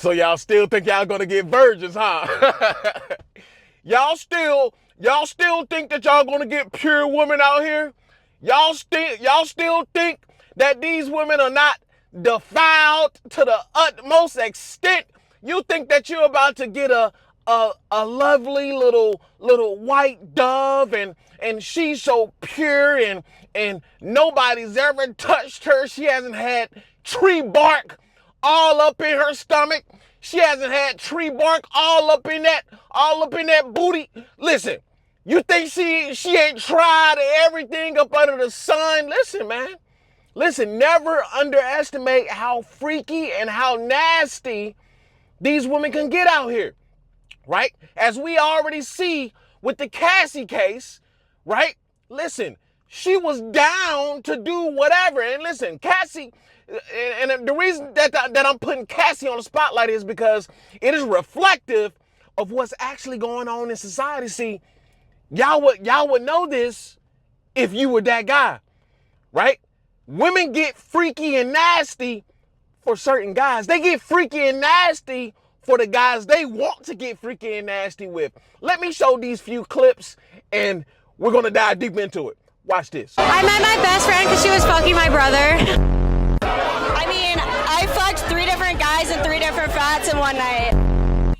So y'all still think y'all gonna get virgins, huh? y'all still think that y'all gonna get pure women out here? Y'all still think that these women are not defiled to the utmost extent? You think that you're about to get a lovely little white dove and she's so pure and nobody's ever touched her. She hasn't had tree bark all up in her stomach. She hasn't had tree bark all up in that booty. Listen, you think she ain't tried everything up under the sun? Listen, man. Listen, never underestimate how freaky and how nasty these women can get out here, right? As we already see with the Cassie case, right? Listen, she was down to do whatever. And listen, Cassie, and the reason that I'm putting Cassie on the spotlight is because it is reflective of what's actually going on in society. See, y'all would know this if you were that guy, right? Women get freaky and nasty for certain guys. They get freaky and nasty for the guys they want to get freaky and nasty with. Let me show these few clips and we're gonna dive deep into it. Watch this. I met my best friend because she was fucking my brother. I mean, I fucked 3 different guys and 3 different fats in one night.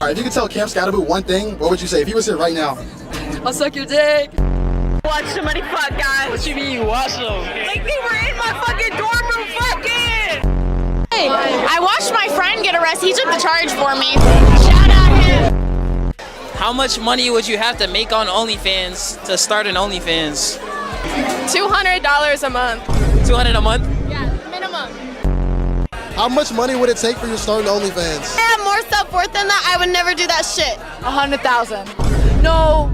All right, if you could tell Camp Scatterboo one thing, what would you say? If he was here right now. I'll suck your dick. Watch somebody fuck, guys. What you mean you watch them? Like they were in my fucking dorm room fucking. Hey, I watched my friend get arrested. He took the charge for me. Shout out him. How much money would you have to make on OnlyFans to start an OnlyFans? $200 a month. $200 a month? Yeah, minimum. How much money would it take for you to start an OnlyFans? I have more self-worth than that. I would never do that shit. 100,000. No,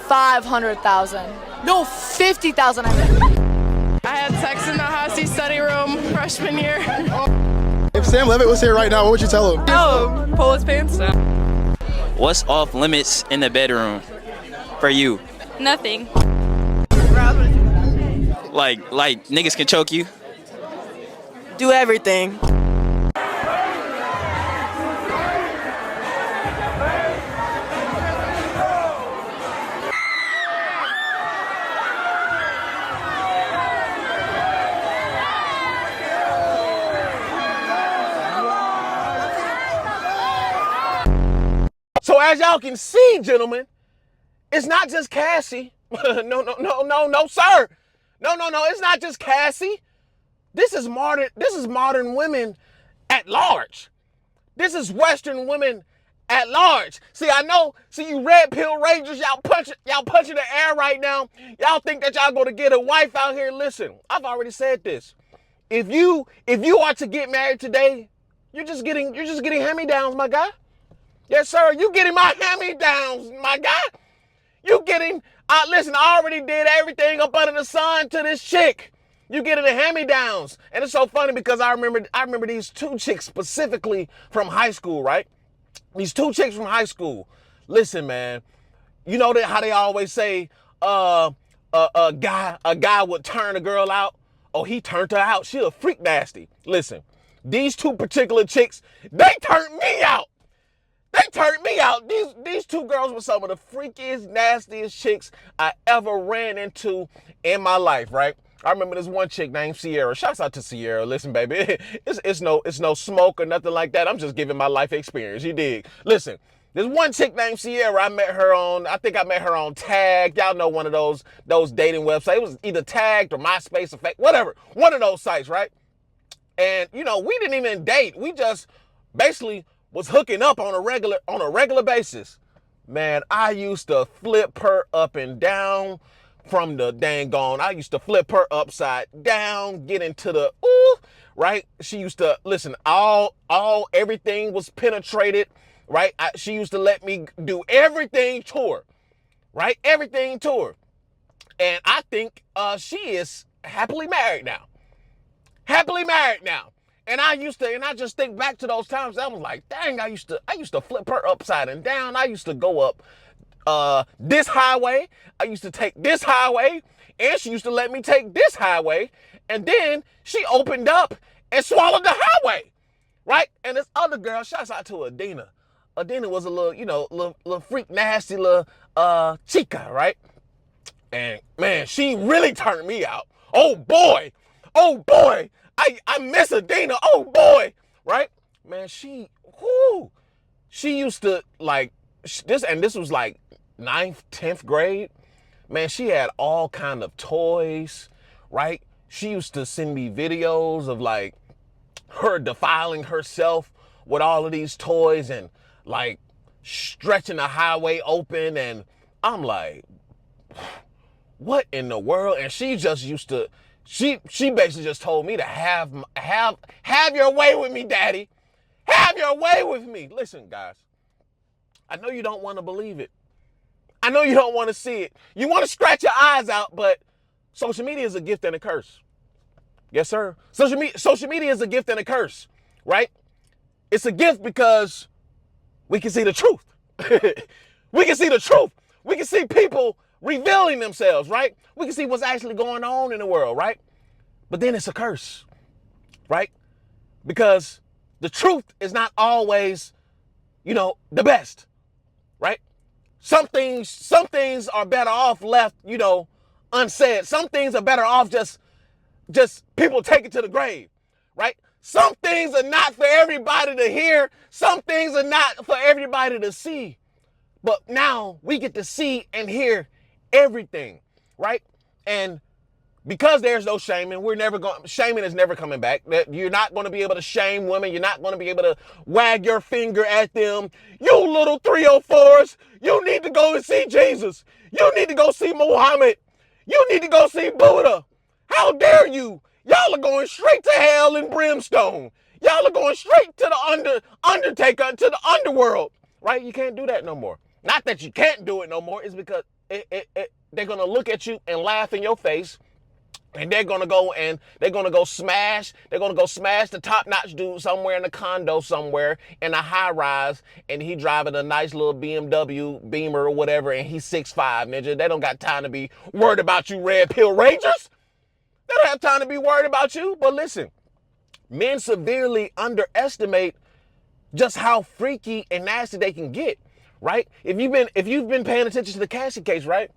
500,000. No, 50,000. I had sex in the Hossie study room freshman year. If Sam Levitt was here right now, what would you tell him? Oh, pull his pants down. What's off limits in the bedroom for you? Nothing. Like niggas can choke you? Do everything. So as y'all can see, gentlemen, it's not just Cassie. No, sir. No, it's not just Cassie. This is modern women at large. This is Western women at large. See, you red pill rangers, y'all punching the air right now. Y'all think that y'all gonna get a wife out here. Listen, I've already said this. If you are to get married today, you're just getting hand-me-downs, my guy. Yes, sir. You getting my hand-me-downs, my guy. You getting, listen, I already did everything up under the sun to this chick. You getting the hand-me-downs. And it's so funny because I remember these 2 chicks specifically from high school, right? These 2 chicks from high school. Listen, man, you know how they always say a guy would turn a girl out? Oh, he turned her out. She a freak nasty. Listen, these 2 particular chicks, they turned me out. They turned me out. These 2 girls were some of the freakiest, nastiest chicks I ever ran into in my life, right? I remember this one chick named Sierra. Shouts out to Sierra. Listen, baby, it's no smoke or nothing like that. I'm just giving my life experience. You dig? Listen, there's one chick named Sierra. I think I met her on Tag. Y'all know one of those dating websites. It was either Tagged or MySpace or Fake, whatever. One of those sites, right? And we didn't even date. We just basically was hooking up on a regular basis. Man, I used to flip her up and down from the dang gone. I used to flip her upside down, get into the ooh, right? She used to listen, everything was penetrated, right? She used to let me do everything to her, right? Everything to her. And I think she is happily married now. Happily married now. And I just think back to those times. I was like, dang, I used to flip her upside and down. I used to go up this highway. I used to take this highway, and she used to let me take this highway. And then she opened up and swallowed the highway. right? And this other girl, shouts out to Adina. Adina was a little, little freak, nasty little chica, right? And man, she really turned me out. Oh boy, I miss Adina. Oh boy, right? Man, she used to like this, and this was like 9th, 10th grade. Man, she had all kind of toys, right? She used to send me videos of like her defiling herself with all of these toys and like stretching the highway open, and I'm like, what in the world? And she just used to, she basically just told me to have your way with me, daddy. Have your way with me. Listen, guys, I know you don't want to believe it. I know you don't want to see it. You want to scratch your eyes out, but social media is a gift and a curse. Yes, sir. Social media is a gift and a curse, right? It's a gift because we can see the truth. We can see the truth. We can see people revealing themselves, right? We can see what's actually going on in the world, right? But then it's a curse, right? Because the truth is not always, the best, right? Some things are better off left, unsaid. Some things are better off just people take it to the grave, right? Some things are not for everybody to hear. Some things are not for everybody to see. But now we get to see and hear everything, right? And because there's no shaming, shaming is never coming back. You're not going to be able to shame women. You're not going to be able to wag your finger at them. You little 304s, you need to go and see Jesus. You need to go see Muhammad. You need to go see Buddha. How dare you? Y'all are going straight to hell and brimstone. Y'all are going straight to the Undertaker, to the underworld, right? You can't do that no more. Not that you can't do it no more. It's because they're going to look at you and laugh in your face. And they're gonna go smash the top-notch dude somewhere in a condo somewhere in a high rise, and he driving a nice little BMW Beamer or whatever, and he's 6'5", ninja. They don't got time to be worried about you, Red Pill Rangers. They don't have time to be worried about you. But listen, men severely underestimate just how freaky and nasty they can get, right? If you've been paying attention to the Cassie case, right?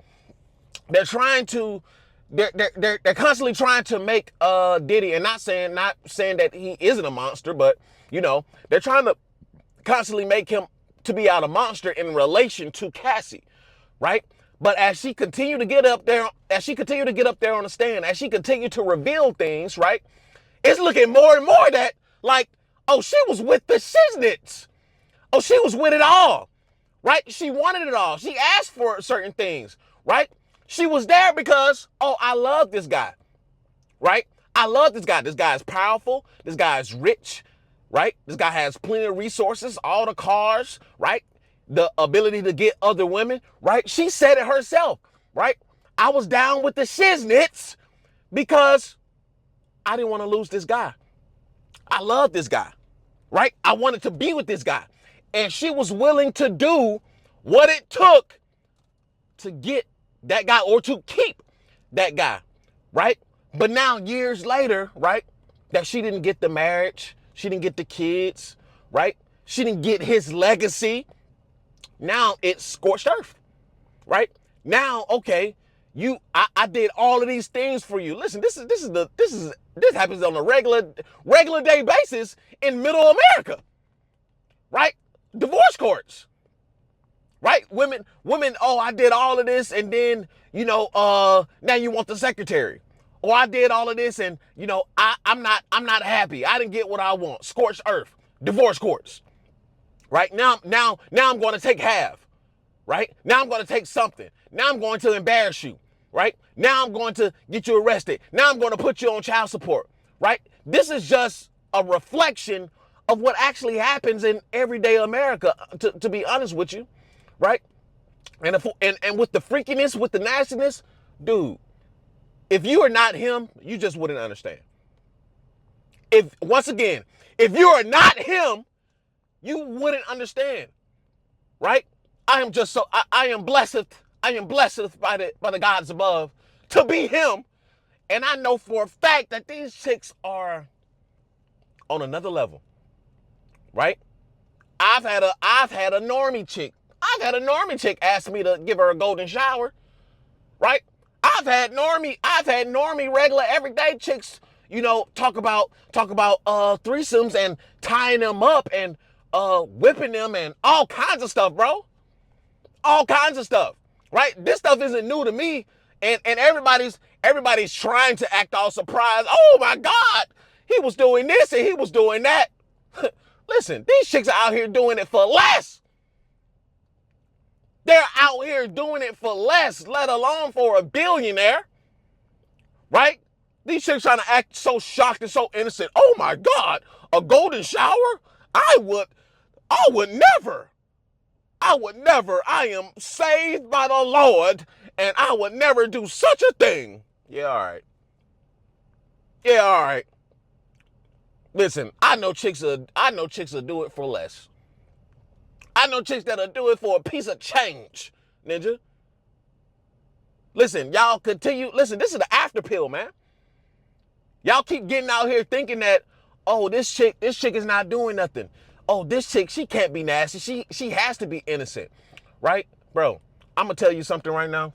They're constantly trying to make Diddy, and not saying that he isn't a monster, but they're trying to constantly make him to be out a monster in relation to Cassie, right? But as she continued to get up there on the stand, as she continued to reveal things, right? It's looking more and more that like, oh, she was with the shiznits. Oh, she was with it all, right? She wanted it all. She asked for certain things, right? She was there because, oh, I love this guy, right? I love this guy. This guy is powerful. This guy is rich, right? This guy has plenty of resources, all the cars, right? The ability to get other women, right? She said it herself, right? I was down with the shiznits because I didn't want to lose this guy. I love this guy, right? I wanted to be with this guy. And she was willing to do what it took to get that guy or to keep that guy, right? But now years later, right, that she didn't get the marriage, she didn't get the kids, right? She didn't get his legacy. Now it's scorched earth, right? Now, okay, I did all of these things for you. Listen, this happens on a regular day basis in middle America, right? Divorce courts. Right? Women, oh, I did all of this, and then, now you want the secretary. Or I did all of this, and, I'm not happy. I didn't get what I want. Scorched earth. Divorce courts. Right? Now I'm going to take half. Right? Now I'm going to take something. Now I'm going to embarrass you. Right? Now I'm going to get you arrested. Now I'm going to put you on child support. Right? This is just a reflection of what actually happens in everyday America, to be honest with you. Right? And with the freakiness, with the nastiness, dude, if you are not him, you just wouldn't understand. If you are not him, you wouldn't understand. Right? I am blessed by the gods above to be him. And I know for a fact that these chicks are on another level. right? I've had a normie chick. I've had a normie chick ask me to give her a golden shower, right? I've had normie regular everyday chicks, you know, talk about threesomes and tying them up and whipping them and all kinds of stuff, bro. All kinds of stuff, right? This stuff isn't new to me, and everybody's trying to act all surprised. Oh my God, he was doing this and he was doing that. Listen, these chicks are out here doing it for less. They're out here doing it for less, let alone for a billionaire, right? These chicks trying to act so shocked and so innocent. Oh my God, a golden shower? I would never. I am saved by the Lord, and I would never do such a thing. Yeah, all right. Yeah, all right. Listen, I know chicks will do it for less. I know chicks that'll do it for a piece of change, ninja. Listen, y'all continue. Listen, this is the after pill, man. Y'all keep getting out here thinking that, oh, this chick is not doing nothing. Oh, this chick, she can't be nasty. She has to be innocent, right? Bro, I'm gonna tell you something right now.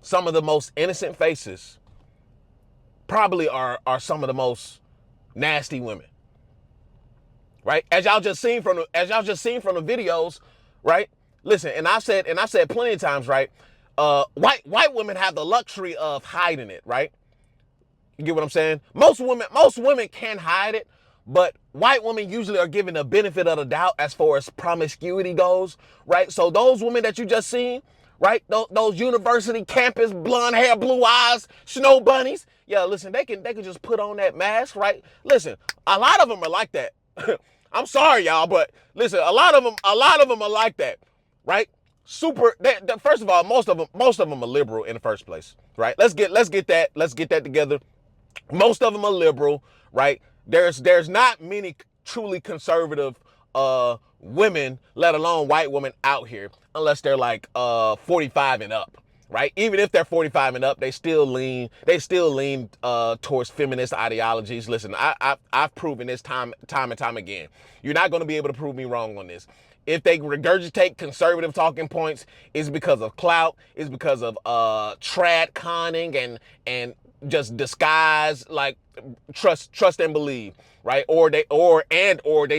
Some of the most innocent faces probably are some of the most nasty women, right? As y'all just seen from the videos, right? Listen, and I've said plenty of times, right? White women have the luxury of hiding it, right? You get what I'm saying? Most women can hide it, but white women usually are given the benefit of the doubt as far as promiscuity goes, right? So those women that you just seen, right? Those university campus, blonde hair, blue eyes, snow bunnies. Yeah, listen, they can just put on that mask, right? Listen, a lot of them are like that. I'm sorry, y'all, but listen, a lot of them are like that, right? First of all, most of them are liberal in the first place, right? Let's get that together. Most of them are liberal, right? There's not many truly conservative women, let alone white women out here, unless they're like 45 and up, right? Even if they're 45 and up, they still lean towards feminist ideologies. Listen, I've proven this time and time again. You're not going to be able to prove me wrong on this. If they regurgitate conservative talking points, it's because of clout, it's because of trad conning and just disguise, like trust and believe, right? Or they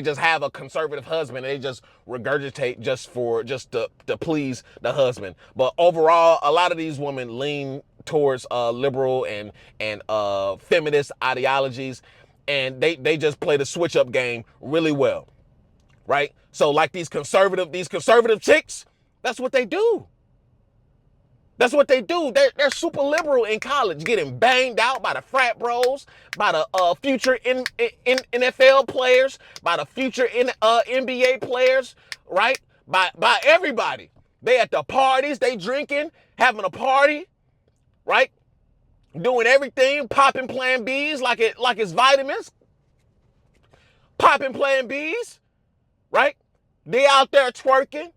just have a conservative husband and they just regurgitate just to please the husband. But overall, a lot of these women lean towards liberal and feminist ideologies, and they just play the switch up game really well, right? So like these conservative chicks, that's what they do. That's what they do. They're super liberal in college, getting banged out by the frat bros, by the future in NFL players, by the future NBA players, right? By everybody. They at the parties, they drinking, having a party, right? Doing everything, popping Plan Bs like it's vitamins. Popping Plan Bs, right? They out there twerking,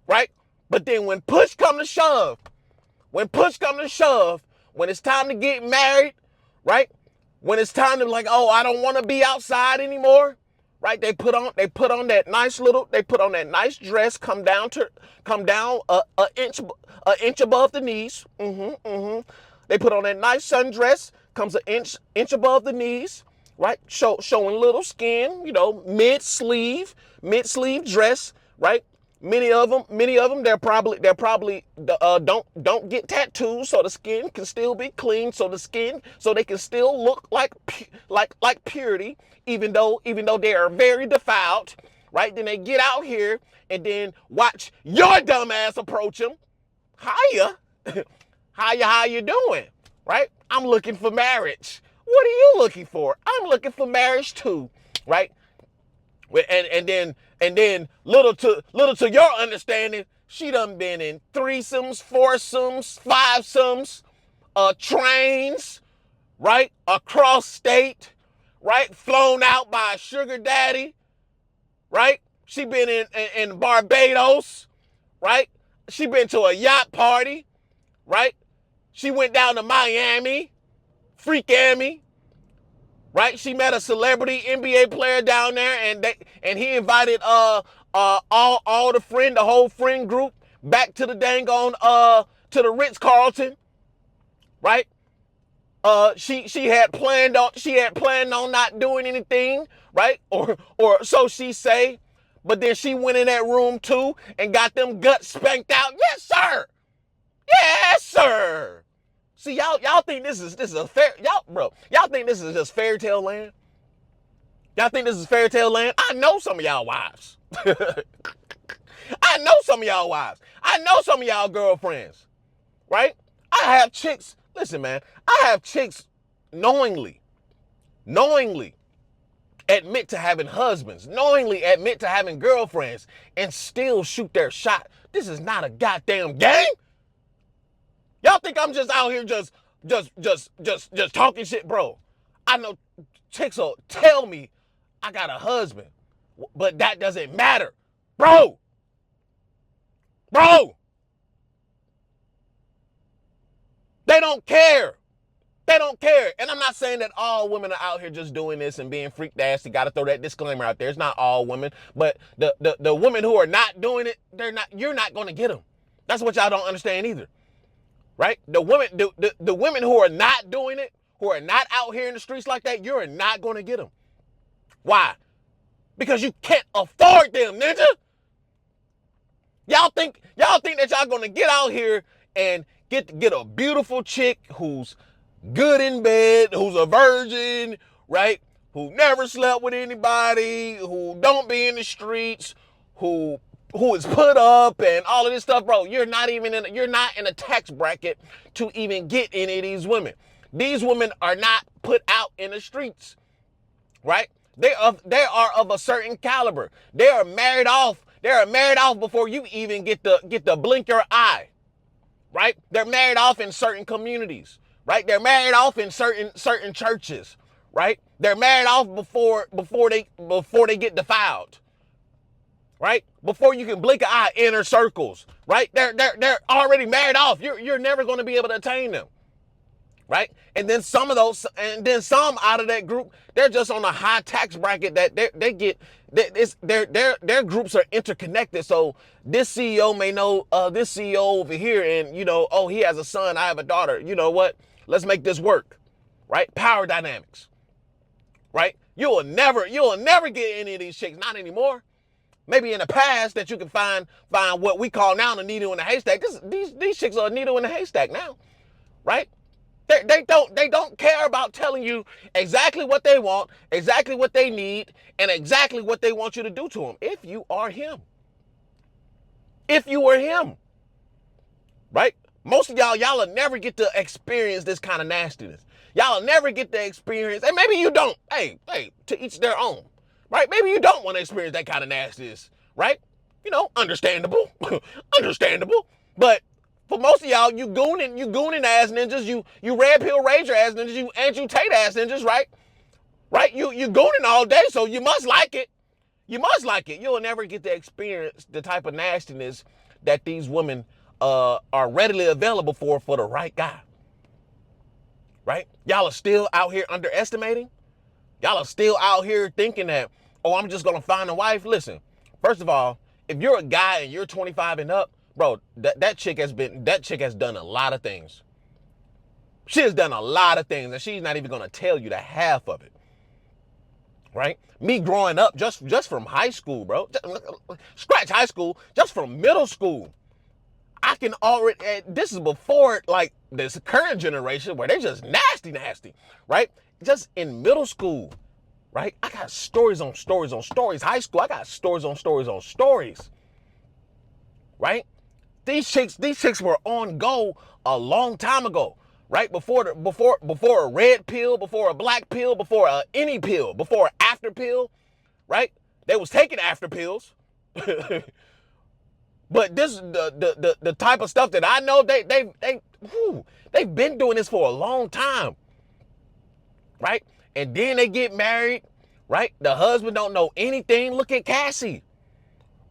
right? But then when push come to shove, when it's time to get married, right? When it's time to like, oh, I don't want to be outside anymore, right? They put on that nice dress, come down an inch above the knees. They put on that nice sundress, comes an inch above the knees, right? Showing little skin, you know, mid sleeve dress, right? Many of them, they're probably don't get tattoos, so the skin can still be clean, so they can still look like purity, even though they are very defiled, right? Then they get out here and then watch your dumb ass approach them. Hiya, how you doing, right? I'm looking for marriage. What are you looking for? I'm looking for marriage too, right? And then little to your understanding, she done been in threesomes, foursomes, fivesomes, trains, right? Across state, right? Flown out by a sugar daddy, right? She been in Barbados, right? She been to a yacht party, right? She went down to Miami, Freakiness, right? She met a celebrity NBA player down there, and he invited all the whole friend group back to the dang on to the Ritz-Carlton, right? She had planned on not doing anything, right? Or so she say, but then she went in that room too and got them guts spanked out. Yes, sir. Yes, sir. See, y'all think this is a fair, y'all think this is just fairy tale land? Y'all think this is fairy tale land? I know some of y'all wives. I know some of y'all wives. I know some of y'all girlfriends, right? I have chicks, listen, man, I have chicks knowingly admit to having husbands, knowingly admit to having girlfriends, and still shoot their shot. This is not a goddamn game. Y'all think I'm just out here just talking shit, bro? I know chicks will tell me I got a husband, but that doesn't matter, bro. They don't care. They don't care. And I'm not saying that all women are out here just doing this and being freak nasty. Got to throw that disclaimer out there. It's not all women, but the women who are not doing it, you're not going to get them. That's what y'all don't understand either. Right? The women who are not doing it, who are not out here in the streets like that, you're not going to get them. Why? Because you can't afford them, ninja. Y'all think that y'all going to get out here and get a beautiful chick who's good in bed, who's a virgin, right? Who never slept with anybody, who don't be in the streets, who is put up and all of this stuff, bro. You're not in a tax bracket to even get any of these women. These women are not put out in the streets, right? They are of a certain caliber. They are married off. They are married off before you even get to blink your eye, right? They're married off in certain communities, right? They're married off in certain churches, right? They're married off before they get defiled. Right? Before you can blink an eye, inner circles, right? They're already married off. You're never going to be able to attain them. Right? And then some out of that group, they're just on a high tax bracket that they get. Their groups are interconnected. So this CEO may know this CEO over here, and he has a son, I have a daughter. You know what? Let's make this work. Right? Power dynamics. Right? You will never get any of these chicks, not anymore. Maybe in the past that you can find what we call now the needle in the haystack. These chicks are a needle in the haystack now, right? They don't care about telling you exactly what they want, exactly what they need, and exactly what they want you to do to them. If you are him, right? Most of y'all will never get to experience this kind of nastiness. Y'all will never get to experience, and maybe you don't. Hey, to each their own. Right? Maybe you don't want to experience that kind of nastiness, right? Understandable. Understandable. But for most of y'all, you gooning ass ninjas, you red pill rager ass ninjas, you Andrew Tate ass ninjas, right? Right? You gooning all day, so you must like it. You must like it. You'll never get to experience the type of nastiness that these women are readily available for the right guy. Right? Y'all are still out here underestimating. Y'all are still out here thinking that, I'm just going to find a wife. Listen, first of all, if you're a guy and you're 25 and up, bro, that chick has done a lot of things. She has done a lot of things, and she's not even going to tell you the half of it. Right? Me growing up just from high school, bro. Scratch high school, just from middle school. I can already, this is before like this current generation where they just nasty, right? Just in middle school, right? I got stories on stories on stories. High school, I got stories on stories on stories, right? These chicks were on go a long time ago, right? Before a red pill, before a black pill, before any pill, before an after pill, right? They was taking after pills. But this the type of stuff that I know they've been doing this for a long time. Right? And then they get married, right? The husband don't know anything. Look at Cassie.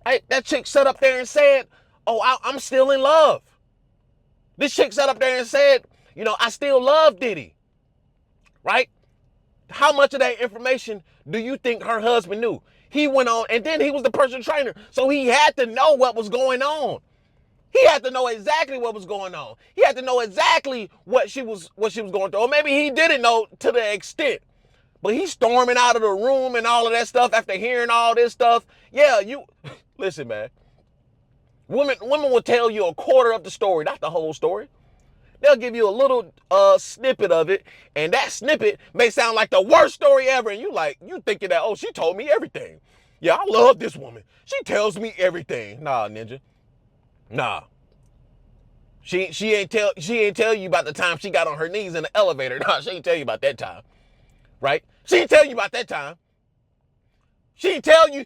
Right? That chick sat up there and said, I'm still in love. This chick sat up there and said, I still love Diddy. Right? How much of that information do you think her husband knew? He went on, and then he was the personal trainer, so he had to know what was going on. He had to know exactly what was going on. He had to know exactly what she was going through. Or maybe he didn't know to the extent. But he's storming out of the room and all of that stuff after hearing all this stuff. Yeah, you listen, man. Women will tell you a quarter of the story, not the whole story. They'll give you a little snippet of it, and that snippet may sound like the worst story ever. And you thinking that, oh, she told me everything. Yeah, I love this woman. She tells me everything. Nah, ninja. Nah. She ain't tell you about the time she got on her knees in the elevator. Nah, she ain't tell you about that time. Right? She ain't tell you about that time. She ain't tell you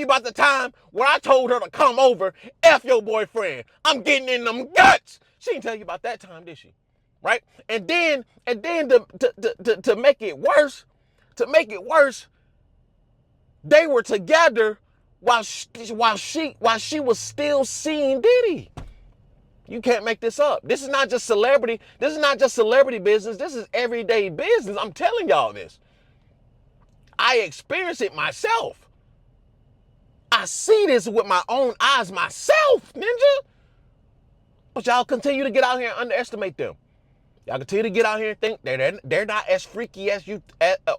about the time when I told her to come over, F your boyfriend. I'm getting in them guts. She ain't tell you about that time, did she? Right? And then to make it worse, they were together while she was still seeing Diddy. You can't make this up. This is not just celebrity. This is not just celebrity business. This is everyday business. I'm telling y'all this. I experience it myself. I see this with my own eyes myself, ninja. But y'all continue to get out here and underestimate them. Y'all continue to get out here and think they're not as freaky as you.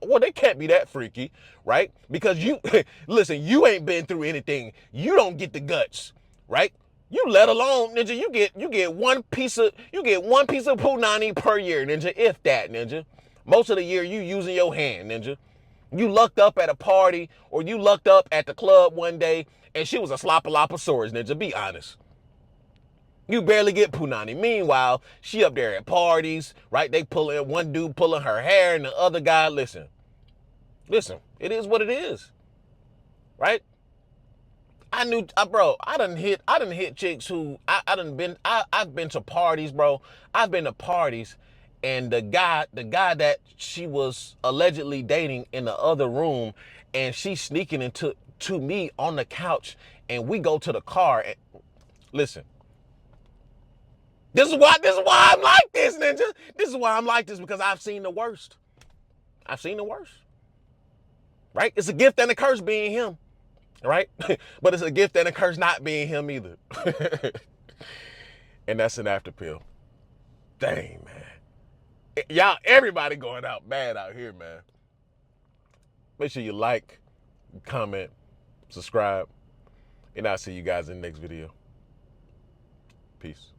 Well, they can't be that freaky, right? Because you, listen, you ain't been through anything. You don't get the guts, right? You let alone, ninja, you get one piece of punani per year, ninja, if that, ninja. Most of the year you using your hand, ninja. You lucked up at a party or you lucked up at the club one day and she was a sloppaloposaurus, ninja, be honest. You barely get punani. Meanwhile, she up there at parties, right? They one dude pulling her hair and the other guy, listen, it is what it is, right? I done hit chicks who I've been to parties, bro. I've been to parties and the guy that she was allegedly dating in the other room, and she's sneaking into me on the couch, and we go to the car and listen. This is why I'm like this, ninja. This is why I'm like this, because I've seen the worst. I've seen the worst. Right? It's a gift and a curse being him. Right? But it's a gift and a curse not being him either. And that's an after pill. Dang, man. Y'all, everybody going out bad out here, man. Make sure you like, comment, subscribe, and I'll see you guys in the next video. Peace.